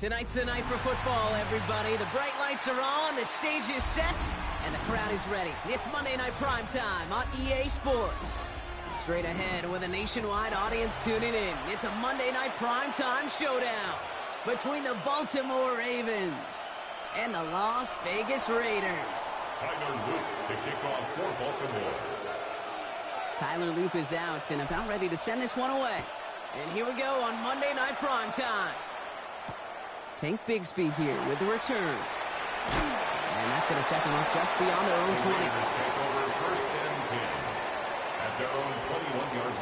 Tonight's the night for football, everybody. The bright lights are on, the stage is set, and the crowd is ready. It's Monday Night Primetime on EA Sports. Straight ahead with a nationwide audience tuning in, it's a Monday Night Primetime showdown between the Baltimore Ravens and the Las Vegas Raiders. Tyler Loop to kick off for Baltimore. Tyler Loop is out and about ready to send this one away. And here we go on Monday Night Primetime. Tank Bigsby here with the return. And that's going to set them up just beyond their own 20. Raiders take over first and 10 at their own 21-yard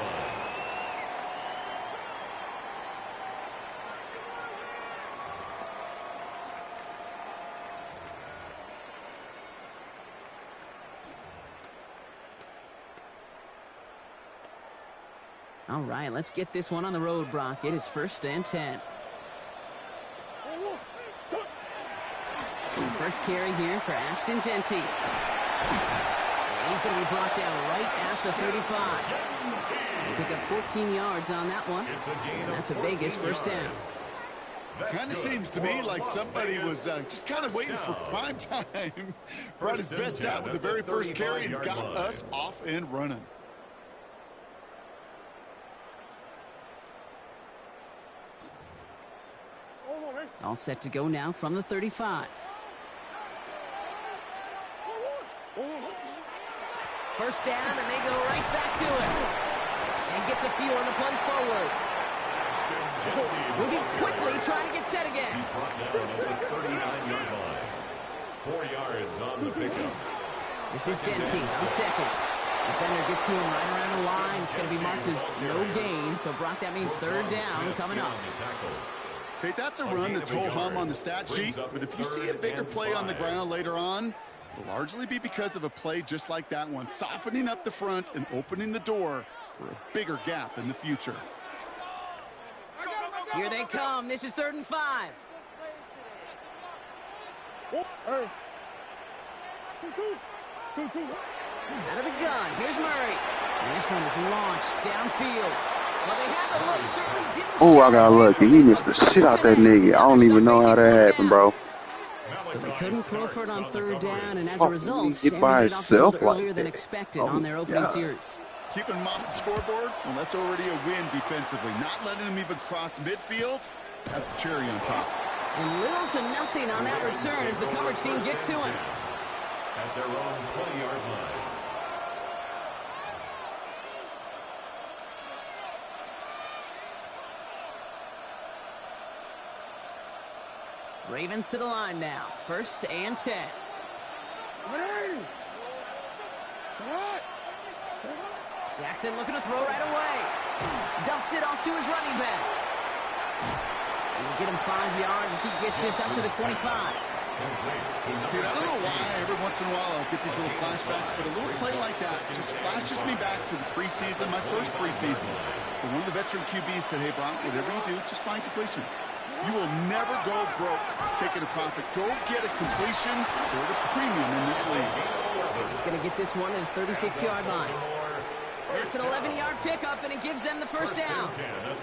line. All right, let's get this one on the road, Brock. It is first and 10. First carry here for Ashton Jeanty. He's going to be brought down right at the 35. They pick up 14 yards on that one. And that's a Vegas first down. Kind of seems to me like somebody was just kind of waiting for prime time. Brought his best out with the very first carry and got us off and running. All set to go now from the 35. First down, and they go right back to it. And gets a few on the plunge forward. Moving quickly, trying to get set again. He's brought down at the 39-yard line. 4 yards on the pickup. This is Jeanty on second. Defender gets to him right around the line. It's going to be marked as no gain. So, Brock, that means third down coming up. Okay, that's a run that's ho-hum on the stat sheet, but if you see a bigger play on the ground later on, it'll largely be because of a play just like that one, softening up the front and opening the door for a bigger gap in the future. Here they come. This is 3rd and 5. Out of the gun. Here's Murray. And this one is launched downfield. Well, they had the look. Certainly didn't. Oh, I got lucky. He missed the shit out that nigga. I don't even know how that happened, bro. So they couldn't throw for it on 3rd down, and as a result, get by himself earlier than expected on their opening series. Keeping him off the scoreboard, well, that's already a win defensively. Not letting him even cross midfield, that's the cherry on top. And little to nothing on that return as the coverage team gets to him. At their own 20-yard line. Ravens to the line now. 1st and 10. Jackson looking to throw right away. Dumps it off to his running back. And we'll get him 5 yards as he gets this up to the 25. Dude, I don't know why every once in a while I'll get these little flashbacks, but a little play like that just flashes me back to the preseason, my first preseason. And one of the veteran QBs said, hey, Brock, whatever you do, just find completions. You will never go broke taking a profit. Go get a completion or the premium in this league. He's going to get this one at the 36-yard line. That's an 11-yard pickup, and it gives them the first down.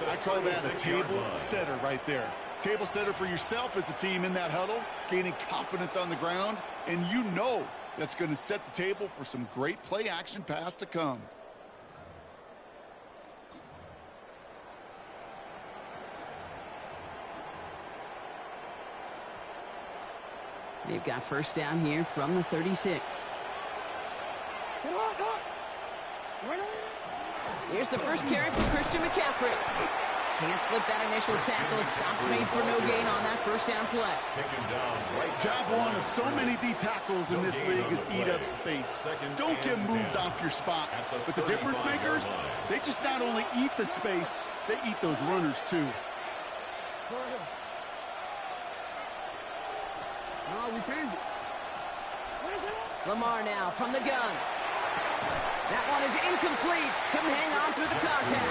I call that a table setter right there. Table setter for yourself as a team in that huddle, gaining confidence on the ground, and you know that's going to set the table for some great play action pass to come. They've got first down here from the 36. Here's the first carry for Christian McCaffrey. Can't slip that initial tackle. Stops made for no gain on that first down play. Job one of so many D tackles in this league is eat up space. Don't get moved off your spot. But the difference makers, they just not only eat the space, they eat those runners too. Lamar now from the gun. That one is incomplete. Couldn't hang on through the contact.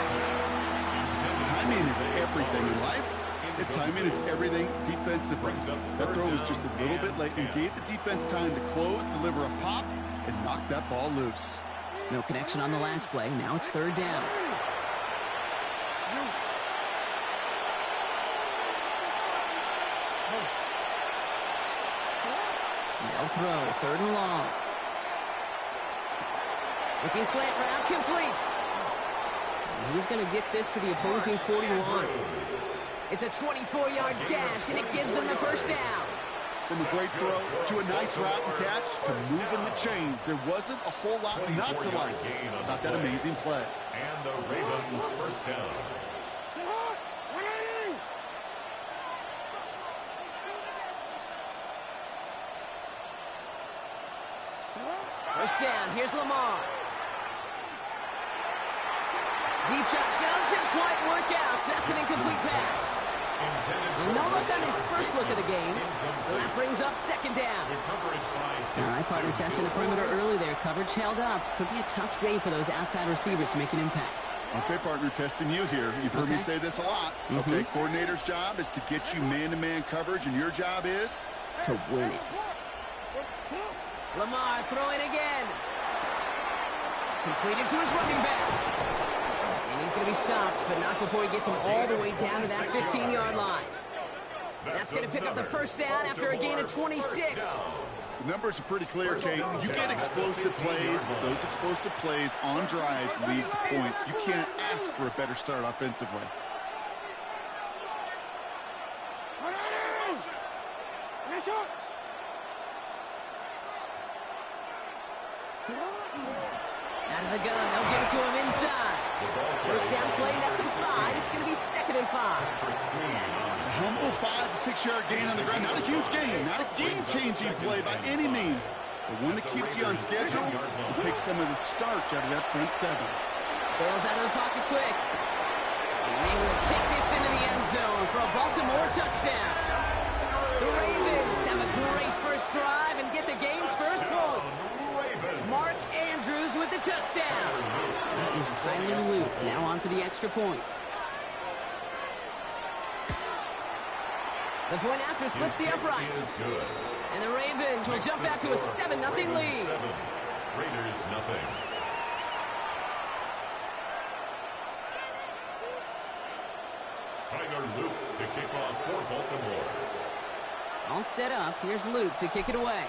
Timing is everything in life, and timing is everything defensively. That throw was just a little bit late and gave the defense time to close, deliver a pop, and knock that ball loose. No connection on the last play. Now it's 3rd down. throw. 3rd and long. Looking slant route, complete. And he's going to get this to the opposing 41. It's a 24-yard gash, and it gives them the first down. From a great throw to a nice route and catch to moving the chains, there wasn't a whole lot not to like about that amazing play. And the Ravens first down. First down, here's Lamar. Deep shot doesn't quite work out, so that's an incomplete pass. No look on his first look of the game, so that brings up 2nd down. All right, partner testing the perimeter early there. Coverage held up. Could be a tough day for those outside receivers to make an impact. Okay, partner, testing you here. You've heard me say this a lot. Okay, coordinator's job is to get you man-to-man coverage, and your job is? To win it. Lamar throwing again. Completed to his running back. And he's going to be stopped, but not before he gets him all the way down to that 15-yard line. That's going to pick up the first down after a gain of 26. The numbers are pretty clear, Kate. You get explosive plays. Those explosive plays on drives lead to points. You can't ask for a better start offensively. Out of the gun, they'll get it to him inside. First down play, that's a 5. It's going to be 2nd and 5. A humble 5 to 6 yard gain on the ground. Not a huge gain, not a game-changing play by any means, but one that keeps you on schedule and takes some of the starch out of that front 7. Bails out of the pocket quick. And they will take this into the end zone for a Baltimore touchdown. The Ravens have a great first drive and get the game's first points. Mark Andrews with the touchdown. That is Tyler Luke now on for the extra point. The point after splits the uprights. And the Ravens will jump out to a 7-0 lead. Raiders nothing. Tyler Luke to kick off for Baltimore. All set up. Here's Luke to kick it away.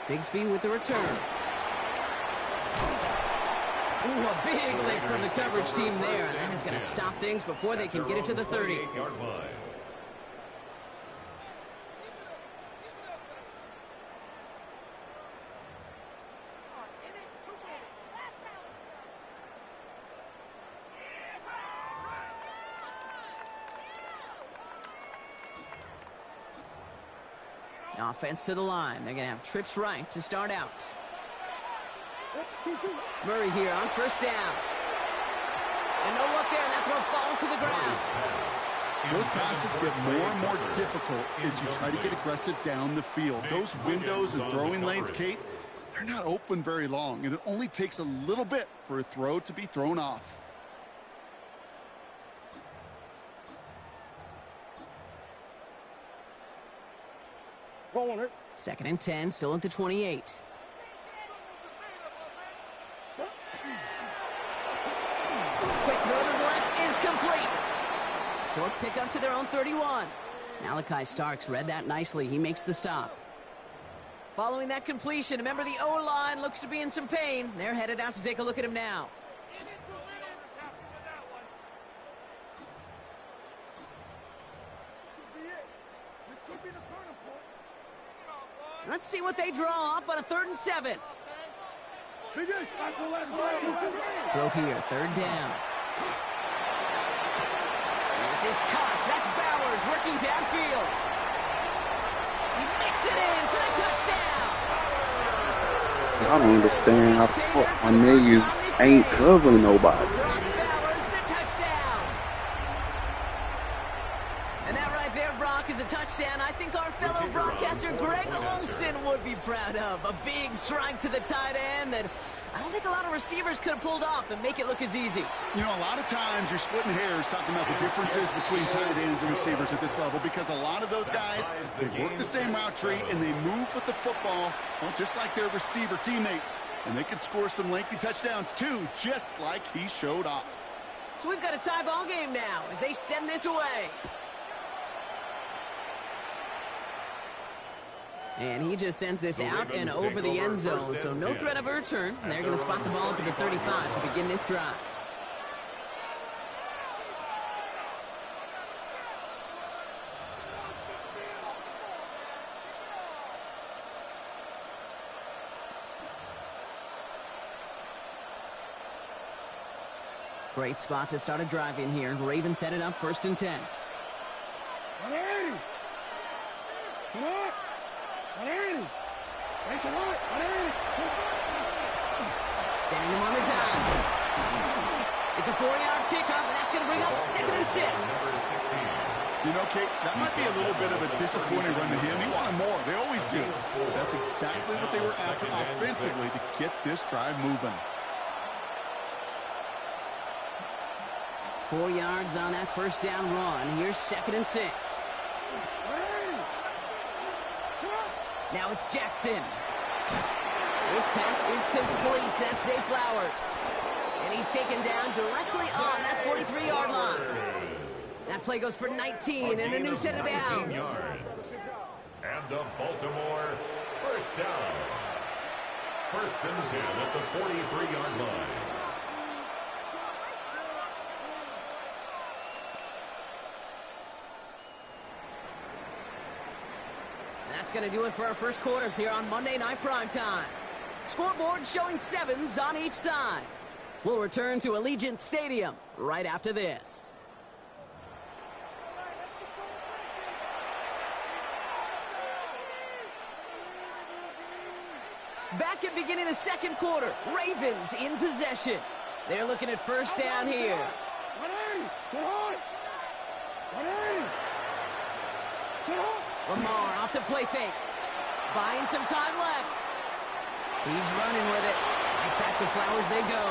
Bigsby with the return. Ooh, a big lick from the coverage team there. And that is going to stop things before they can get it to the 30. Offense to the line. They're going to have trips right to start out. Murray here on first down. And no look there, and that throw falls to the ground. Those passes get more and more difficult as you try to get aggressive down the field. Those windows and throwing lanes, Kate, they're not open very long, and it only takes a little bit for a throw to be thrown off. Second and 10, still at the 28. Quick throw to the left is complete. Short pickup to their own 31. Malachi Starks read that nicely. He makes the stop. Following that completion, remember the O-line looks to be in some pain. They're headed out to take a look at him now. Let's see what they draw up on a 3rd and 7. Throw here, 3rd down. This is Cox. That's Bowers working downfield. He makes it in for the touchdown. I don't understand how my niggas ain't covering nobody. Bowers, the touchdown. And that right there, Brock, is a touchdown I think our fellow broadcaster Greg Olsen would be proud of. A big strike to the tight end that I don't think a lot of receivers could have pulled off and make it look as easy. You know, a lot of times you're splitting hairs talking about the differences between tight ends and receivers at this level because a lot of those guys, they work the same route tree and they move with the football, well, just like their receiver teammates. And they can score some lengthy touchdowns too, just like he showed off. So we've got a tie ball game now as they send this away. And he just sends this out and over the end zone, so no threat of a return. They're going to spot the ball up at the 35 to begin this drive. Great spot to start a drive in here. Ravens headed up 1st and 10. Sending him on the dive. It's a 4-yard pickup, and that's going to bring up 2nd and 6. You know, Kate, that might be a little bit of a disappointing run to him. He wanted more. They always do. That's exactly what they were after offensively to get this drive moving. 4 yards on that 1st down run. Here's 2nd and 6. Now it's Jackson. His pass is complete. That's Zay Flowers. And he's taken down directly on that 43-yard line. That play goes for 19 and a new set of downs. And the Baltimore 1st down. 1st and 10 at the 43-yard line. That's going to do it for our 1st quarter here on Monday Night Primetime. Scoreboard showing 7s on each side. We'll return to Allegiant Stadium right after this. Back at beginning of the 2nd quarter, Ravens in possession. They're looking at 1st down here. Lamar off to play fake. Buying some time left. He's running with it. Right back to Flowers they go.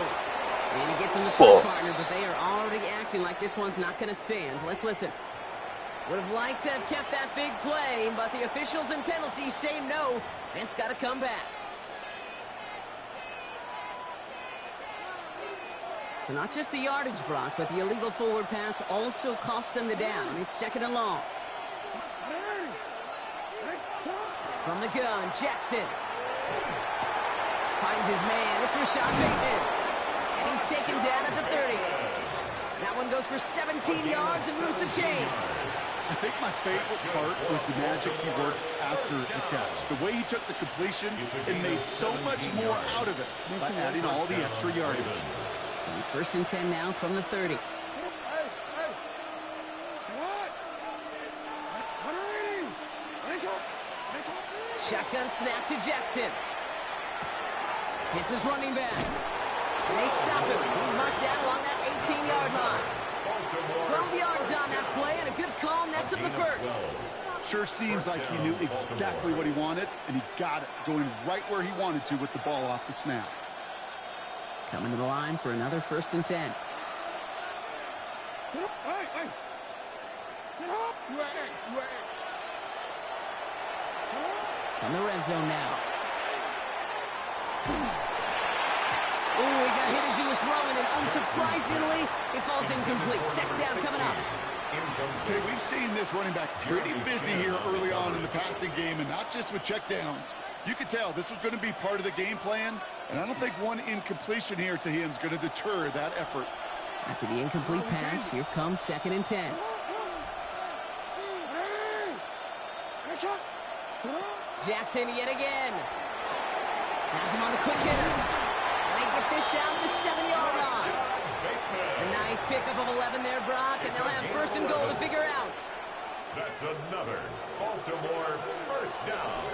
And he gets him the first partner, but they are already acting like this one's not going to stand. Let's listen. Would have liked to have kept that big play, but the officials and penalties say no. And it's got to come back. So not just the yardage, Brock, but the illegal forward pass also cost them the down. It's 2nd and long. From the gun, Jackson. Finds his man. It's Rashad Bateman. And he's taken down at the 30. That one goes for 17 yards and moves the chains. I think my favorite part was the magic he worked after the catch. The way he took the completion and made so much more out of it by adding all the extra yardage. So 1st and 10 now from the 30. Shotgun snap to Jackson. Hits his running back. And they stop him. He's marked down along that 18-yard line. 12 yards on that play, and a good call nets him the 1st. Sure seems like he knew exactly what he wanted, and he got it, going right where he wanted to with the ball off the snap. Coming to the line for another 1st and 10. On the red zone now. Ooh, he got hit as he was throwing, and unsurprisingly, it falls incomplete. 2nd down coming up. Okay, we've seen this running back pretty busy here early on in the passing game, and not just with checkdowns. You could tell this was going to be part of the game plan, and I don't think one incompletion here to him is going to deter that effort. After the incomplete pass, here comes 2nd and 10. Jackson yet again. Has him on the quick hitter. And they get this down to the 7-yard line. A nice pickup of 11 there, Brock, and they'll have 1st and goal to figure out. That's another Baltimore 1st down.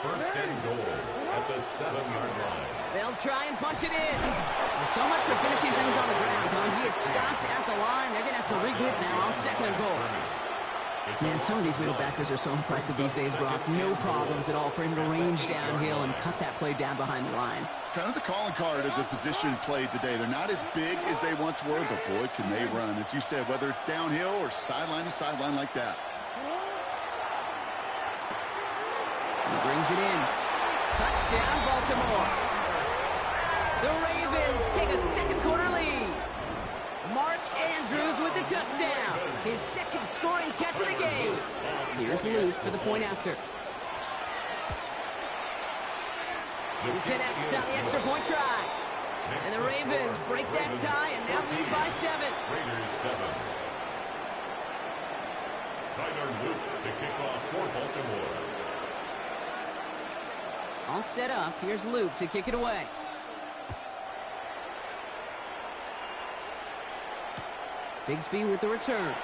1st and goal at the 7-yard line. They'll try and punch it in. So much for finishing things on the ground, Tom. He is stopped at the line. They're going to have to regroup now on 2nd and goal. Man, some of these middle backers are so impressive these days, Brock. No problems at all for him to range downhill and cut that play down behind the line. Kind of the calling card of the position played today. They're not as big as they once were, but boy, can they run. As you said, whether it's downhill or sideline to sideline like that. He brings it in. Touchdown, Baltimore. The Ravens take a 2nd quarter lead. Mark Andrews with the touchdown. His 2nd scoring catch of the game. Here's Luth for the point after. He connects on the extra point try. And the Ravens break that tie and now lead by 7. Raiders 7. Tyler Luke to kick off for Baltimore. All set up. Here's Luke to kick it away. Bigsby with the return.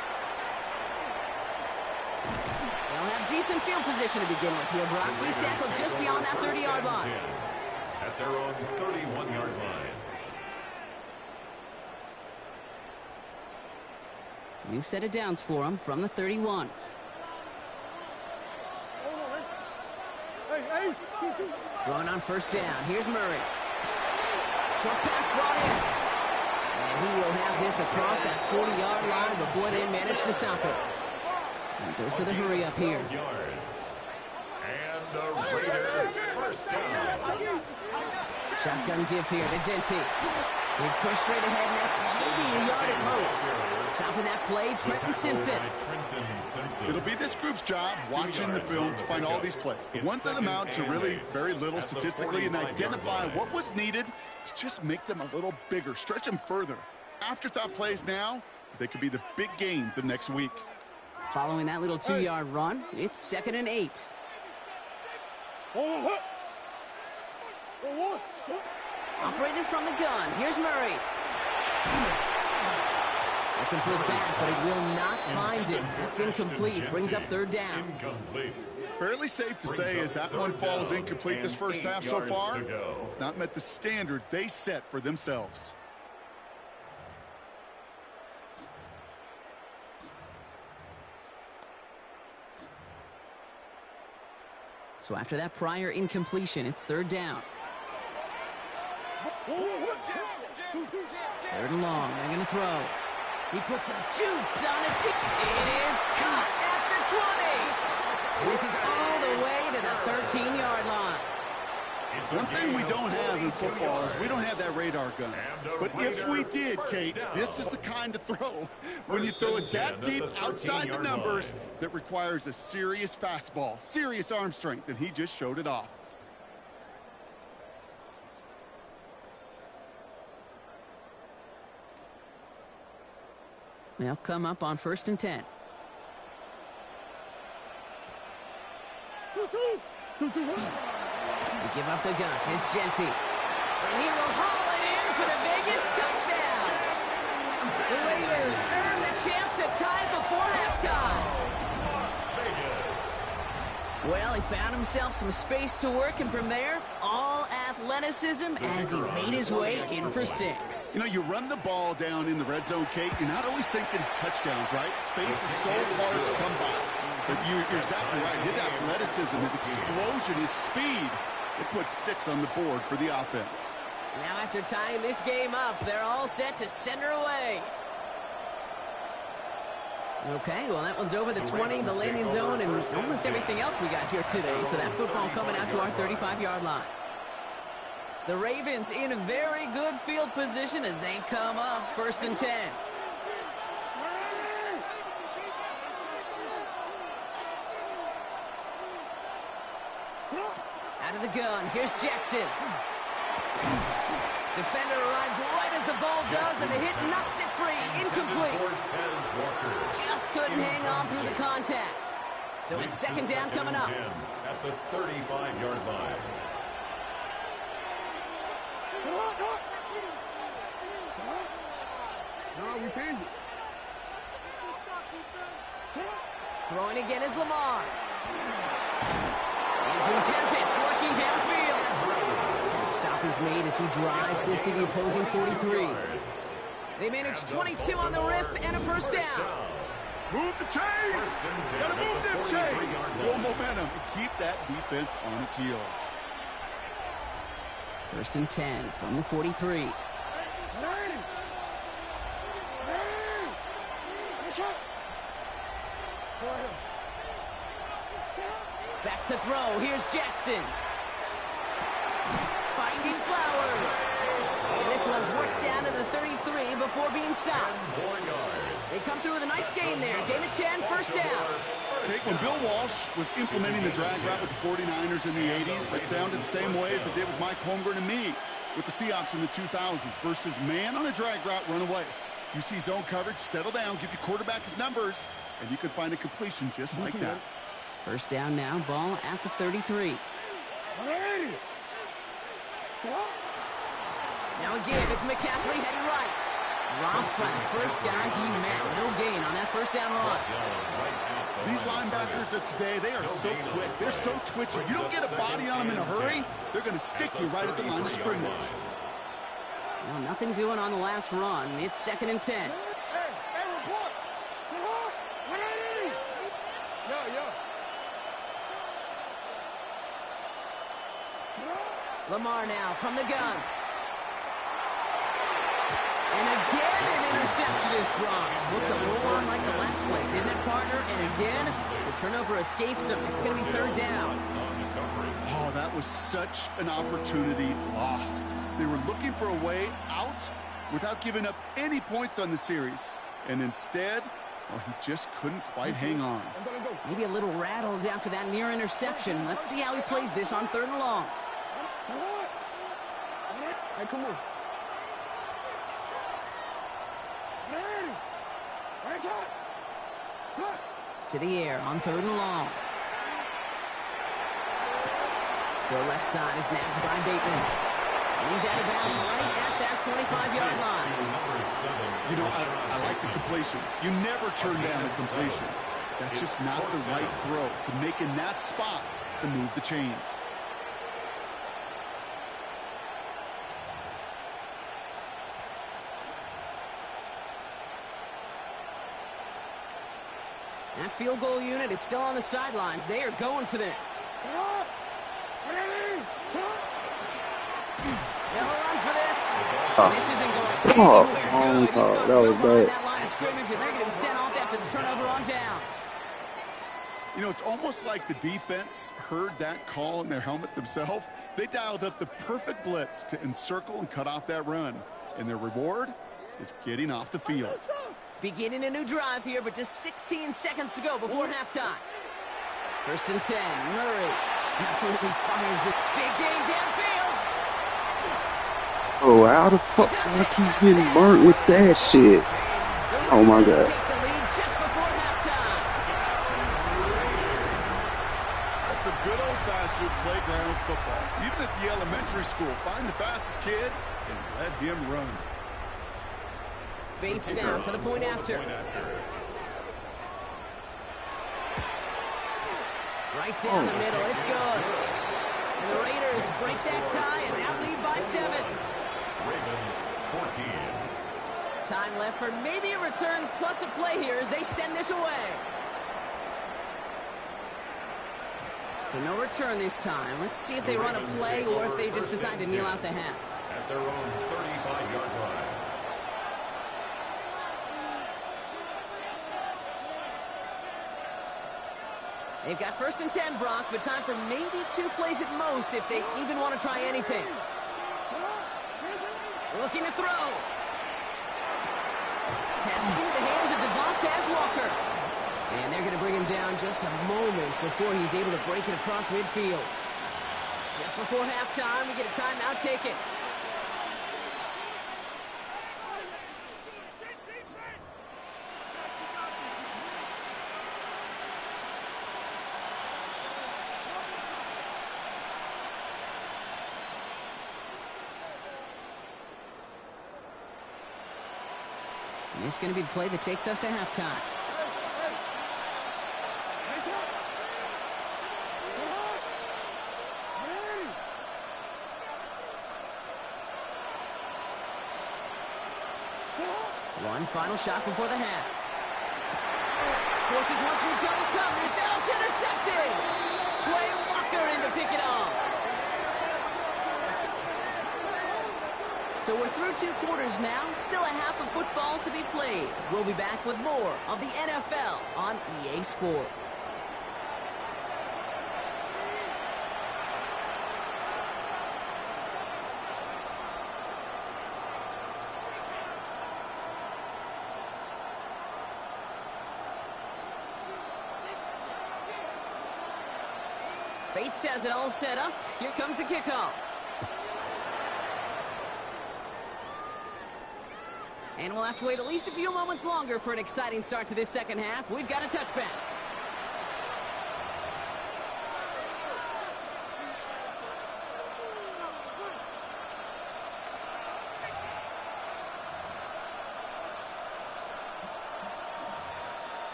They'll have decent field position to begin with here, Brock. He's tackled just beyond that 30-yard line. At their own 31-yard line. New set of downs for him from the 31. Going on first down. Here's Murray. Short pass brought in. And he will have this across that 40-yard line before they manage to stop it. And goes to the hurry up here. And the Raiders first down. Shotgun give here to Genty. He's pushed straight ahead, and that's maybe a yard at most. Stopping that play, Trenton Simpson. It'll be this group's job, watching the film, to find all these plays. The ones that amount to really very little statistically, and identify what was needed to just make them a little bigger, stretch them further. Afterthought plays now, they could be the big gains of next week. Following that little 2-yard run, it's 2nd and 8. Operating from the gun. Here's Murray. Looking for his back, but he will not find it. That's incomplete. Brings up 3rd down. Fairly safe to say as that one falls incomplete this first half so far, it's not met the standard they set for themselves. So after that prior incompletion, it's 3rd down. 3rd and long. They're going to throw. He puts some juice on it. It is caught at the 20. This is all the way to the 13-yard line. One thing we don't have in football is we don't have that radar gun. But if we did, Kate, this is the kind of throw. When you throw it that deep outside the numbers, that requires a serious fastball, serious arm strength, and he just showed it off. They'll come up on 1st and 10. They give up the guns. It's Genty. And he will haul it in for the Vegas touchdown. The Raiders earn the chance to tie before halftime. Well, he found himself some space to work, and from there, all athleticism as he made his way in for 6. You know, you run the ball down in the red zone, Kate, you're not always thinking touchdowns, right? Space is so hard to come by. But you're exactly right. His athleticism, his explosion, his speed, it puts 6 on the board for the offense. Now after tying this game up, they're all set to center away. Okay, well, that one's over the 20, the landing zone, and almost everything else we got here today. So that football coming out to our 35-yard line. The Ravens in a very good field position as they come up 1st and 10. Out of the gun, here's Jackson. Defender arrives right as the ball does, and the hit knocks it free. Incomplete. Just couldn't hang on through the contact. So it's 2nd down coming up. At the 35-yard line. No, we changed it. Throwing again is Lamar. Andrews has it, working downfield. Stop is made as he drives this to the opposing 43. They manage 22 on the rip and a 1st down. Move the chains! Gotta move them chains! Slow momentum to keep that defense on its heels. 1st and 10 from the 43. Back to throw. Here's Jackson. Finding Flowers. And this one's worked down to the 33 before being stopped. They come through with a nice gain there. Gain of 10, 1st down. Okay, when Bill Walsh was implementing the drag route with the 49ers in the 80s, it sounded the same way as it did with Mike Holmgren and me with the Seahawks in the 2000s versus man on a drag route, run away. You see zone coverage, settle down, give your quarterback his numbers, and you can find a completion just like that. First down now, ball at the 33. Now again, it's McCaffrey heading right. Drops by the first guy he met. No gain on that first down run. These linebackers of today, they are so quick. They're so twitchy. You don't get a body on them in a hurry, they're going to stick you right at the line of scrimmage. Well, nothing doing on the last run. It's 2nd and 10. Lamar now from the gun. And again, an interception is dropped. Looked a whole lot like the last play, didn't it, partner? And again, the turnover escapes him. It's going to be 3rd down. Oh, that was such an opportunity lost. They were looking for a way out without giving up any points on the series. And instead, well, he just couldn't quite hang on. Maybe a little rattled after that near interception. Let's see how he plays this on 3rd and long. Hey, come on. To the air on 3rd and long. The left side is nabbed by Bateman. And he's out of bounds right at that 25-yard line. You know, I like the completion. You never turn down a completion. That's just not the right throw to make in that spot to move the chains. That field goal unit is still on the sidelines. They are going for this. They'll run for this. This isn't going anywhere good. That was bad. That line of scrimmage, and they're going to be sent off after the turnover on downs. You know, it's almost like the defense heard that call in their helmet themselves. They dialed up the perfect blitz to encircle and cut off that run. And their reward is getting off the field. Beginning a new drive here, but just 16 seconds to go before halftime. 1st and 10. Murray absolutely fires it. Big gain downfield. Oh, how the fuck do I keep getting burnt with that shit? Oh my god. Take the lead just before halftime. That's some good old-fashioned playground football. Even at the elementary school, find the fastest kid and let him run. Bates now for the point after. Right down the middle. It's good. And the Raiders break that tie and now lead by 7. Ravens 14. Time left for maybe a return plus a play here as they send this away. So no return this time. Let's see if they run a play or if they just decide to kneel out the half. At their own 35-yard line. They've got 1st and 10, Brock, but time for maybe 2 plays at most if they even want to try anything. Looking to throw. Pass into the hands of Devontae Walker. And they're going to bring him down just a moment before he's able to break it across midfield. Just before halftime, we get a timeout taken. This is going to be the play that takes us to halftime. One final shot before the half. Forces one through double coverage. Oh, it's intercepted. Quay Walker in to pick it off. So we're through 2 quarters now. Still a half of football to be played. We'll be back with more of the NFL on EA Sports. Bates has it all set up. Here comes the kickoff. And we'll have to wait at least a few moments longer for an exciting start to this second half. We've got a touchback.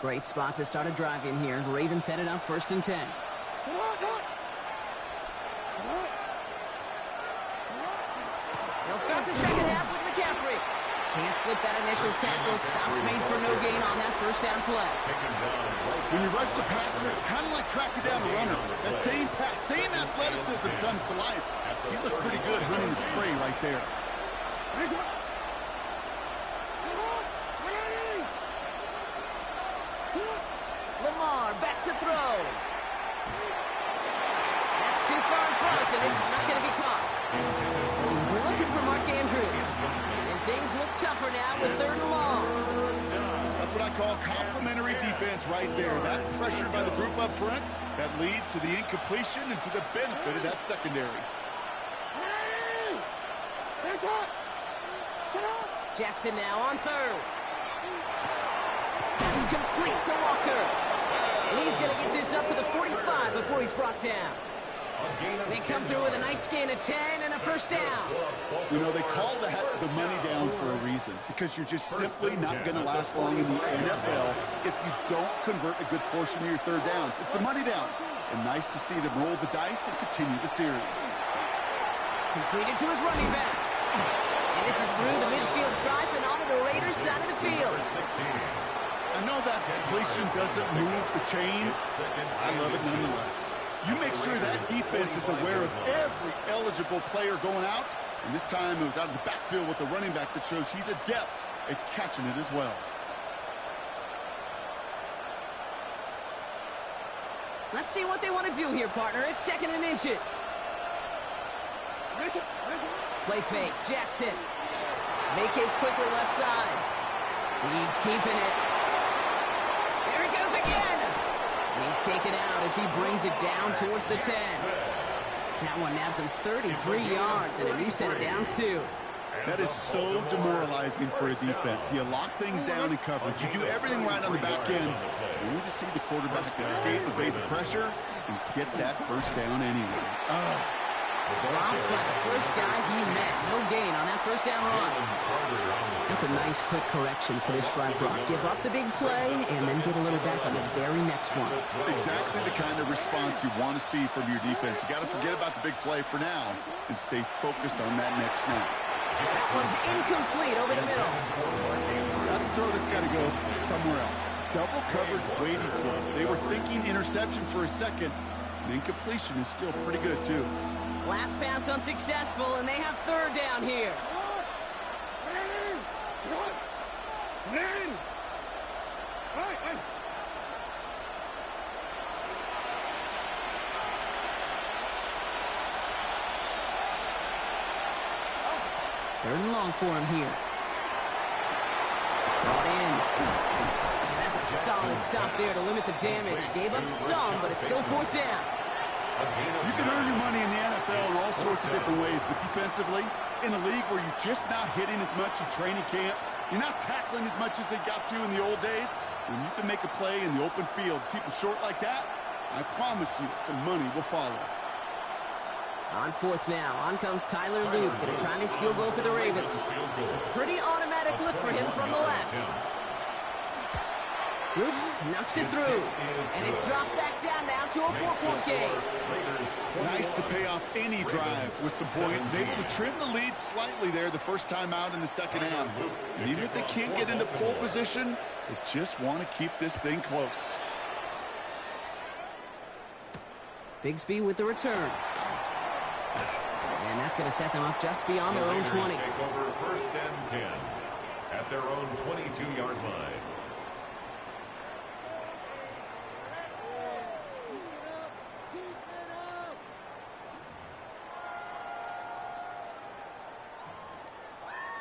Great spot to start a drive in here. Ravens headed up 1st and 10. They'll start the second half with McCaffrey. Can't slip that initial tackle. Stops made for no gain on that first down play. When you rush the passer, it's kind of like tracking down the runner. That same pass, same athleticism comes to life. He looked pretty good hunting his prey right there. Lamar back to throw. That's too far in front, and it's not going to be caught. He's looking for Mark Andrews. And things look tougher now with 3rd and long. That's what I call complimentary defense right there. That pressure by the group up front, that leads to the incompletion and to the benefit of that secondary. Jackson now on 3rd. That's complete to Walker. And he's going to get this up to the 45 before he's brought down. They come through with a nice gain of 10 and a first down. You know, they call that the money down for a reason, because you're just simply not going to last long in the NFL if you don't convert a good portion of your 3rd downs. It's the money down. And nice to see them roll the dice and continue the series. Completed to his running back. And this is through the midfield stripe and onto the Raiders side of the field. I know that completion doesn't move the chains. I love it nonetheless. You make sure that defense is aware of every eligible player going out. And this time it was out of the backfield with the running back that shows he's adept at catching it as well. Let's see what they want to do here, partner. It's 2nd and inches. Play fake. Jackson. Vacates quickly left side. He's keeping it. There he goes again. He's taken out as he brings it down towards the 10. That one nabs him 33 yards and a new set of downs, too. That is so demoralizing for a defense. You lock things down in coverage. You do everything right on the back end. You need to see the quarterback escape, evade the pressure, and get that first down anyway. Drops by the first guy he met. No gain on that first down run. That's a nice quick correction for this front block. Give up the big play and then get a little back on the very next one. Exactly the kind of response you want to see from your defense. You got to forget about the big play for now and stay focused on that next snap. That one's incomplete over the middle. That's a throw that's got to go somewhere else. Double coverage waiting for him. They were thinking interception for a second. And incompletion is still pretty good, too. Last pass unsuccessful, and they have 3rd down here. Third and long for him here. Brought in. And that's a solid stop there to limit the damage. Gave up some, but it's still 4th down. You can earn your money in the NFL in all sorts of different ways, but defensively, in a league where you're just not hitting as much in training camp, you're not tackling as much as they got to in the old days, when you can make a play in the open field, keep them short like that, I promise you some money will follow. On 4th now, on comes Tyler Luke, going to try this field goal for the Ravens. A pretty automatic look for him from the left. Luke knocks it through, and it's dropped back down now to a 4-point game. Nice to pay off any drive with some points. They able to trim the lead slightly there the first time out in the second half. And even if they can't get into pole position, they just want to keep this thing close. Bigsby with the return. And that's going to set them up just beyond their own 20. Take over 1st and 10 at their own 22-yard line.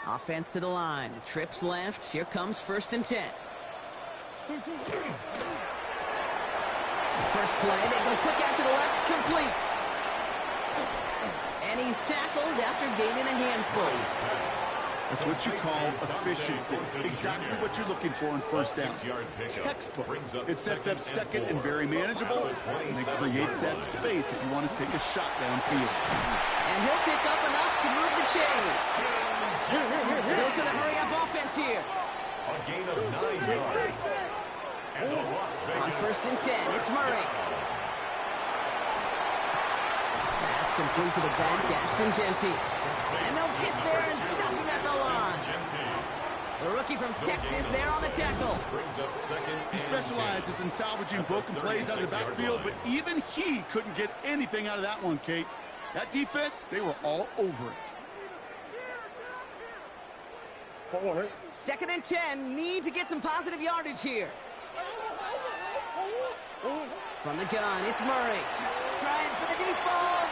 Offense to the line. Trips left. Here comes 1st and 10. First play, they go quick out to the left, complete. And he's tackled after gaining a handful. That's what you call efficiency. Exactly what you're looking for in 1st down. Textbook. It sets up 2nd and very manageable, and it creates that space if you want to take a shot downfield. And he'll pick up enough to move the chains. Goes to the hurry-up offense here. A gain of 9 yards. And the Las Vegas On 1st and 10, it's Murray. That's complete to the back, Ashton Jeanty. And they'll get there and stop him at the line. The rookie from Texas there on the tackle. brings up 2nd. He specializes in salvaging broken plays out of the backfield, but even he couldn't get anything out of that one, Kate. That defense, they were all over it. 2nd and 10, need to get some positive yardage here. From the gun, it's Murray. Trying for the deep ball.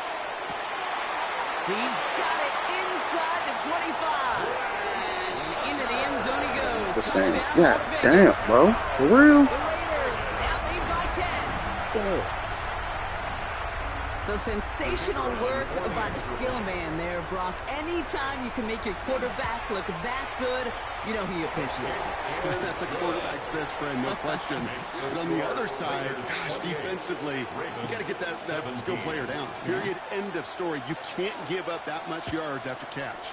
He's got it inside the 25. And into the end zone he goes. Touchdown, Yeah, Las Vegas. damn, bro. For real? The Raiders now lead by 10. So sensational work by the skill man there, Brock. Anytime you can make your quarterback look that good, you know he appreciates it. That's a quarterback's best friend, no question. But on the other side, gosh, defensively, you got to get that skill player down. Period, end of story. You can't give up that much yards after catch.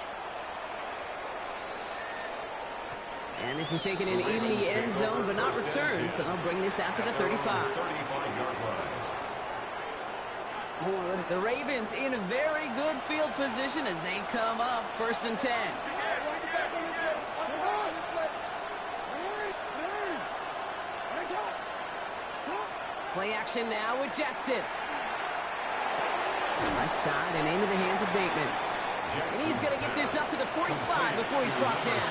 And this is taken in the end zone, but not returned. So they'll bring this out to the 35. 35-yard line. The Ravens in a very good field position as they come up 1st and 10. Play action now with Jackson. Right side and into the hands of Bateman. And he's going to get this up to the 45 before he's brought down.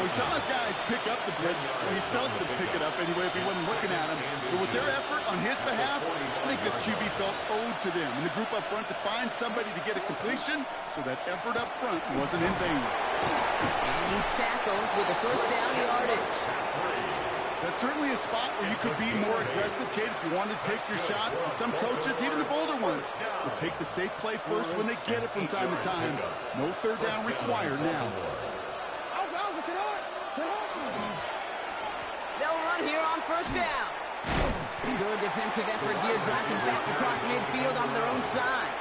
We saw his guys pick up the blitz, and he felt them pick it up anyway if he wasn't looking at him. But with their effort on his behalf, I think this QB felt owed to them and the group up front to find somebody to get a completion, so that effort up front wasn't in vain. And he's tackled with the 1st down yardage. That's certainly a spot where you could be more aggressive, Kate, if you wanted to take your shots. And some coaches, even the bolder ones, will take the safe play first when they get it from time to time. No 3rd down required now. They'll run here on 1st down. Good defensive effort here, drives him back across midfield on their own side.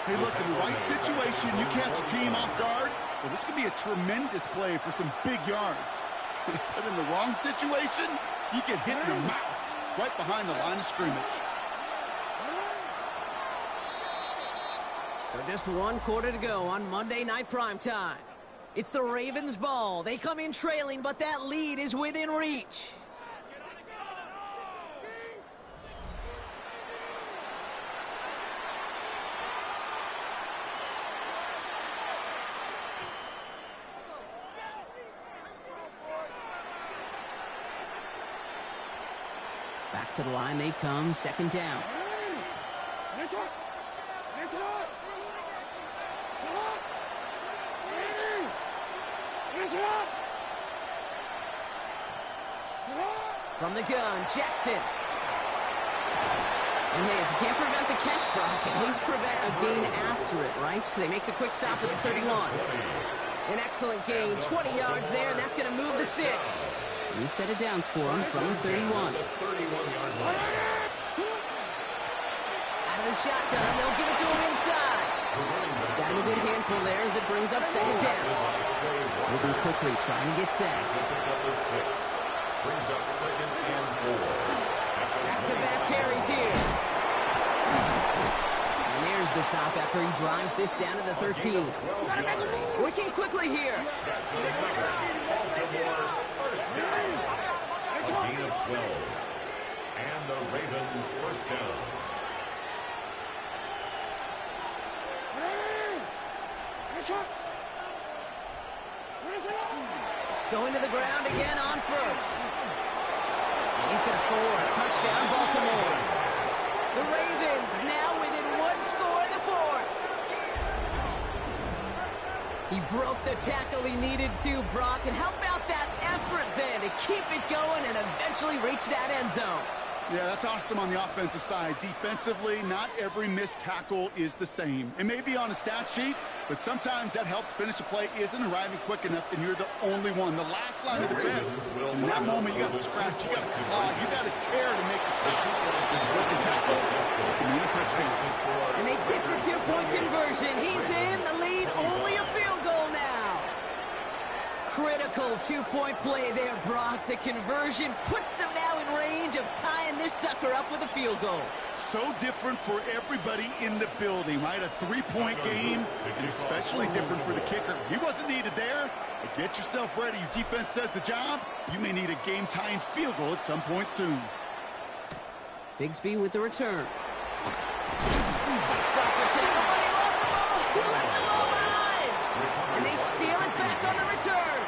Hey, look, in the right situation, you catch a team off guard. Well, this could be a tremendous play for some big yards. But in the wrong situation, you get hit in the mouth right behind the line of scrimmage. So just 1 quarter to go on Monday Night Primetime. It's the Ravens' ball. They come in trailing, but that lead is within reach. Back to the line they come, 2nd down. From the gun, Jackson. And hey, if you can't prevent the catch, Brock, at least prevent a gain after it, right? So they make the quick stop at the 31. An excellent gain, 20 yards there, and that's going to move the sticks. New set of downs for him from the 31. Out of the shotgun, they'll give it to him inside. Got him a good handful there as it brings up 2nd down. Moving quickly, trying to get set. Brings up 2nd and 4. Back-to-back carries here. And there's the stop after he drives this down to the 13. Working quickly here. That's another Baltimore 1st down. A gain of 12. And the Ravens 1st down. Going to the ground again on 1st. And he's going to score a touchdown, Baltimore. The Ravens now within 1 score in the 4th. He broke the tackle he needed to, Brock. And how about that effort then to keep it going and eventually reach that end zone? Yeah, that's awesome on the offensive side. Defensively, not every missed tackle is the same. It may be on a stat sheet, but sometimes that help to finish a play isn't arriving quick enough, and you're the only one. The last line of defense, in that moment, you got to scratch, you got to claw, you got to tear to make the stop. There's a broken tackle, and a touchdown. And they get the two-point conversion. He's in the lead, only a field goal now. Critical two-point play there, Brock. The conversion puts them now in range of tying this sucker up with a field goal. So different for everybody in the building, right? A three-point game, and especially different for the kicker. He wasn't needed there, but get yourself ready. Your defense does the job. You may need a game-tying field goal at some point soon. Bigsby with the return. Stop the tackle, but he lost the ball. He left the ball behind. And they steal it back on the return.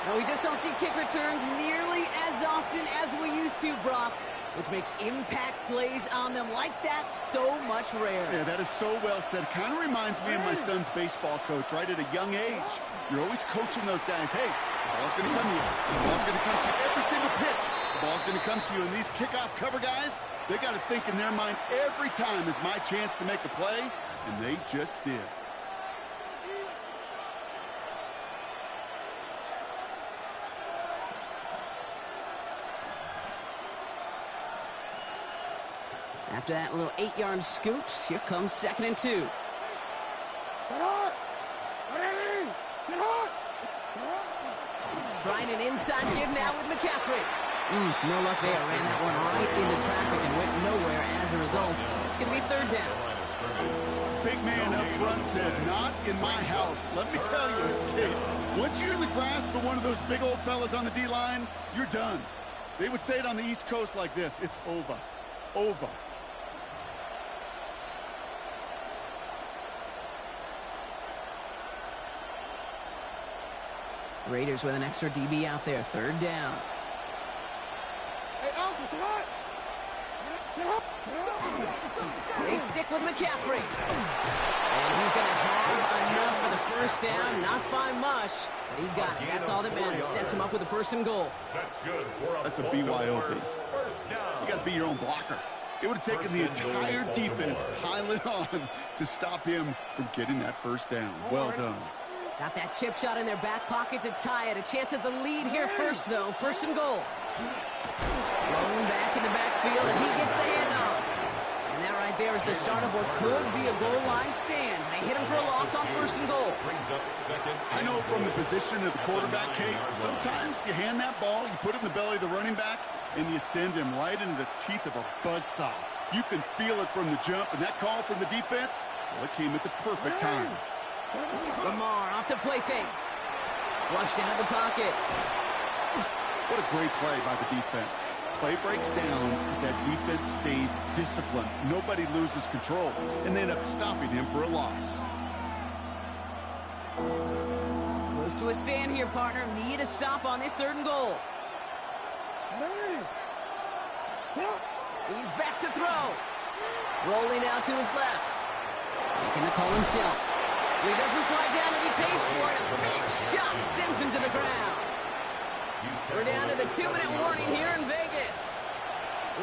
No, we just don't see kick returns nearly as often as we used to, Brock, which makes impact plays on them like that so much rarer. Yeah, that is so well said. Kind of reminds me of my son's baseball coach, right? At a young age, you're always coaching those guys. Hey, the ball's going to come to you. The ball's going to come to you every single pitch. The ball's going to come to you. And these kickoff cover guys, they got to think in their mind every time is my chance to make a play, and they just did. After that little 8-yard scoot, here comes 2nd and 2. Trying an inside give now with McCaffrey. No luck there. Ran that one right into traffic and went nowhere as a result. It's going to be 3rd down. Big man up front said, not in my house. Let me tell you, Kate, once you're in the grasp of one of those big old fellas on the D-line, you're done. They would say it on the East Coast like this. It's over. Over. Raiders with an extra DB out there. 3rd down. They stick with McCaffrey. And he's going to have enough for the 1st down. Not by much, but he got it. That's all that matters. Sets him up with a 1st and goal. That's good. That's a BYOB. You got to be your own blocker. It would have taken the entire defense piling on to stop him from getting that 1st down. Well done. Got that chip shot in their back pocket to tie it. A chance at the lead here first, though. 1st and goal. Thrown back in the backfield, and he gets the handoff. And that right there is the start of what could be a goal line stand. They hit him for a loss on 1st and goal. I know from the position of the quarterback, Kate, sometimes you hand that ball, you put it in the belly of the running back, and you send him right into the teeth of a buzzsaw. You can feel it from the jump, and that call from the defense, well, it came at the perfect time. Lamar off the play fake. Flushed out of the pocket. What a great play by the defense. Play breaks down, but that defense stays disciplined. Nobody loses control, and they end up stopping him for a loss. Close to a stand here, partner. Need a stop on this 3rd and goal. He's back to throw. Rolling out to his left. Making the call himself. He doesn't slide down and he pays for it. A big shot sends him to the ground. We're down to the 2-minute warning here in Vegas.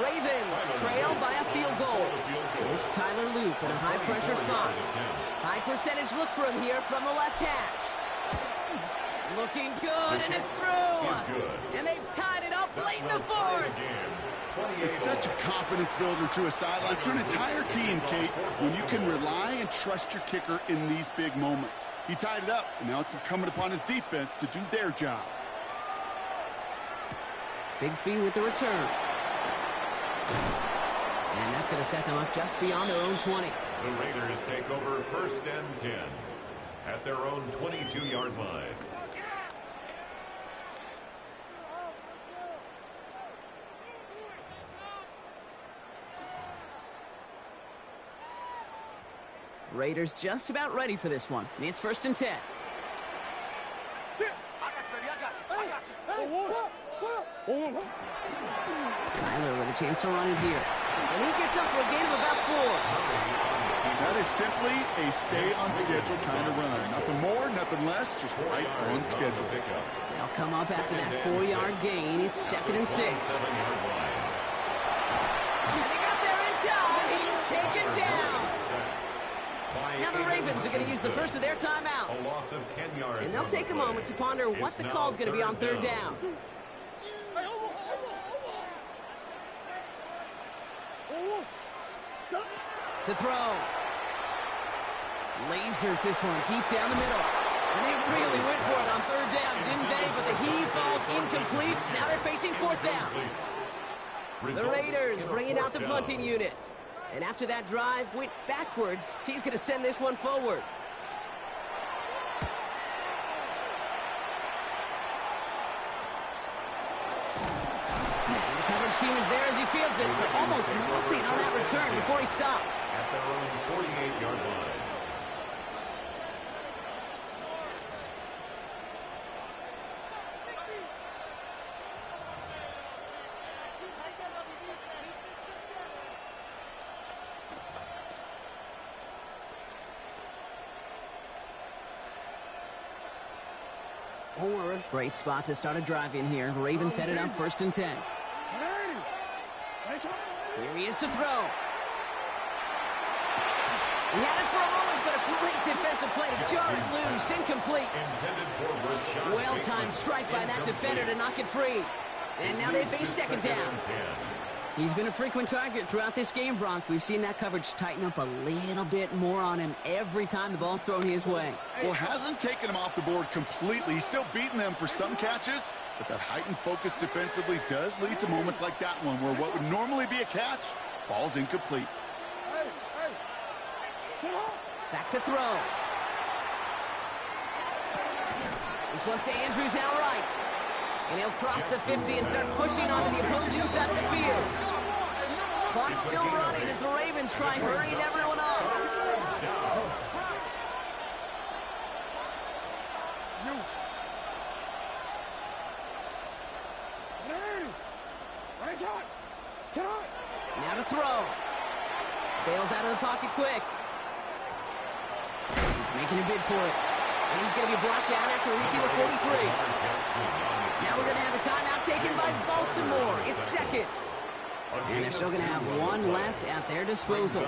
Ravens trail by a field goal. There's Tyler Loop in a high-pressure spot. High percentage look for him here from the left hash. Looking good, and it's through. And they've tied it up late in the 4th. It's such a confidence builder to a sideline. It's an entire team, Kate, when you can rely and trust your kicker in these big moments. He tied it up, and now it's incumbent upon his defense to do their job. Bigsby with the return. And that's going to set them up just beyond their own 20. The Raiders take over 1st and 10 at their own 22-yard line. Raiders just about ready for this one. It's 1st and 10. Tyler with a chance to run it here. And he gets up for a gain of about 4. That is simply a stay-on-schedule kind of run. Nothing more, nothing less, just right on schedule. They'll come up after that 4-yard gain. It's 2nd and 6. And they got there in time. He's taken down. Now the Ravens are going to use the first of their timeouts. A loss of 10 yards. And they'll take a moment to ponder what the call is going to be on 3rd down. To throw. Lasers this one deep down the middle. And they really went for it on 3rd down, didn't they? But the heave falls incomplete. Now they're facing 4th down. The Raiders bringing out the punting unit. And after that drive went backwards, he's going to send this one forward. And the coverage team is there as he fields it, so almost nothing on that return before he stopped. At their own 48-yard line. Great spot to start a drive in here. Ravens headed up 1st and 10. Here he is to throw. He had it for a moment, but a great defensive play to jar it loose. Incomplete. Well-timed strike by that defender to knock it free. And now they face 2nd down. He's been a frequent target throughout this game, Bronk. We've seen that coverage tighten up a little bit more on him every time the ball's thrown his way. Well, hasn't taken him off the board completely. He's still beating them for some catches, but that heightened focus defensively does lead to moments like that one where what would normally be a catch falls incomplete. Back to throw. This one's to Andrews outright. And he'll cross the 50 and start pushing onto the opposing side of the field. Clock's still running as the Ravens try hurrying everyone up. Now to throw. Bails out of the pocket quick. He's making a bid for it. And he's going to be brought down after reaching the 43. Now we're going to have a timeout taken by Baltimore. It's 2nd. And they're still going to have one left at their disposal.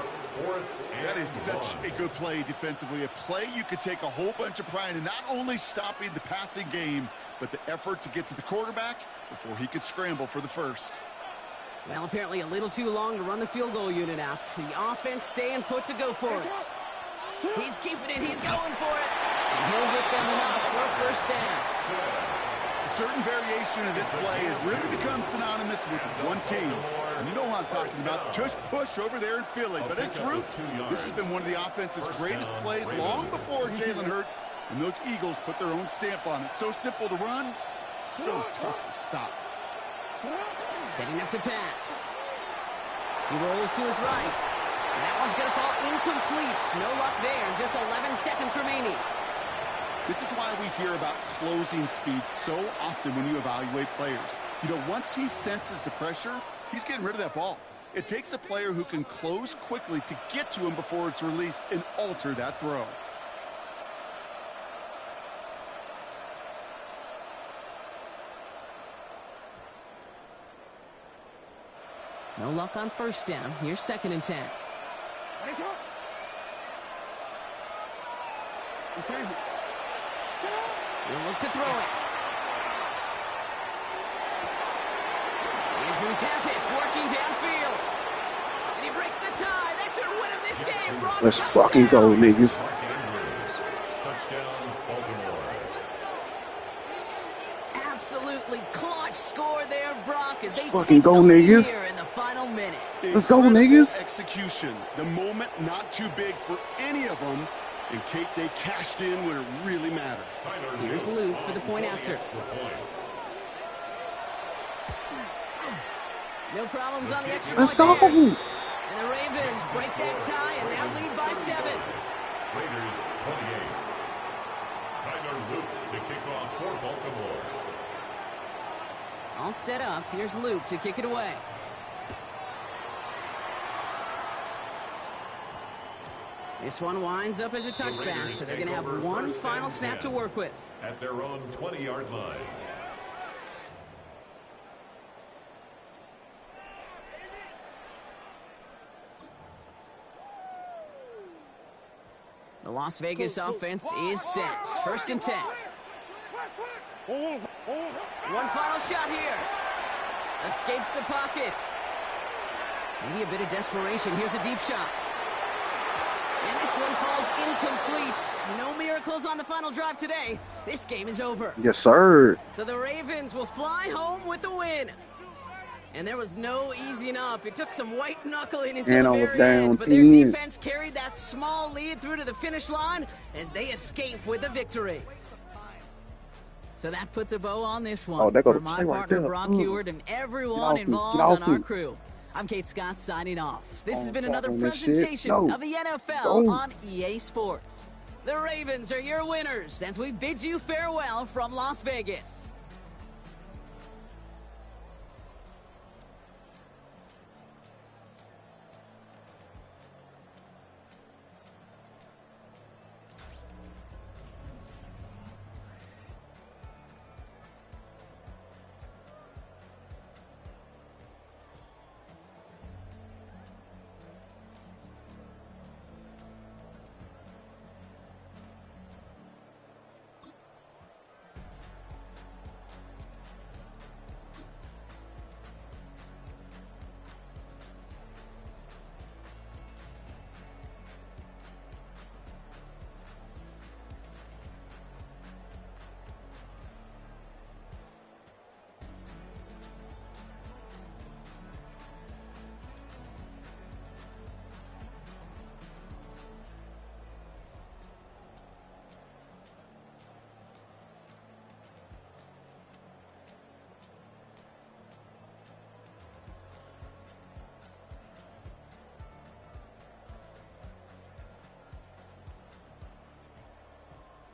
That is such a good play defensively. A play you could take a whole bunch of pride in not only stopping the passing game, but the effort to get to the quarterback before he could scramble for the first. Well, apparently a little too long to run the field goal unit out. The offense staying put to go for it. He's keeping it. He's going for it. And he'll get them enough for a 1st down. A certain variation of this play has really become synonymous with one team. And you know what I'm talking about. Just push over there in Philly. But its roots, this has been one of the offense's greatest plays long before Jalen Hurts and those Eagles put their own stamp on it. So simple to run, so tough to stop. Setting up to pass. He rolls to his right. And that one's going to fall incomplete. No luck there. Just 11 seconds remaining. This is why we hear about closing speed so often when you evaluate players. You know, once he senses the pressure, he's getting rid of that ball. It takes a player who can close quickly to get to him before it's released and alter that throw. No luck on 1st down. Here's 2nd and 10. He'll look to throw it. Andrews has it, working downfield. And he breaks the tie. That should win him this game. Let's fucking go, niggas. Touchdown, Baltimore. Absolutely clutch score there, Brock. As they fucking go, niggas. Here in the final minutes. Let's go, niggas. Execution. The moment not too big for any of them. And Kate, they cashed in when it really mattered. Here's Luke for the point after. No problems on the extra point. Let's go. There. And the Ravens break that tie and now lead by 7. Raiders 28. Tyler Luke to kick off for Baltimore. All set up. Here's Luke to kick it away. This one winds up as a touchback, so they're going to have one final snap to work with. At their own 20-yard line. The Las Vegas offense is set. 1st and 10. One final shot here. Escapes the pocket. Maybe a bit of desperation. Here's a deep shot. And this one falls incomplete. No miracles on the final drive today. This game is over. Yes, sir. So the Ravens will fly home with the win. And there was no easing up. It took some white knuckling until the very end, but their defense carried that small lead through to the finish line as they escape with the victory. So that puts a bow on this one. Oh, they go to For my play right partner, there. Brock Heward, and everyone involved on our crew. I'm Kate Scott signing off. This has been another presentation of the NFL on EA Sports. The Ravens are your winners as we bid you farewell from Las Vegas.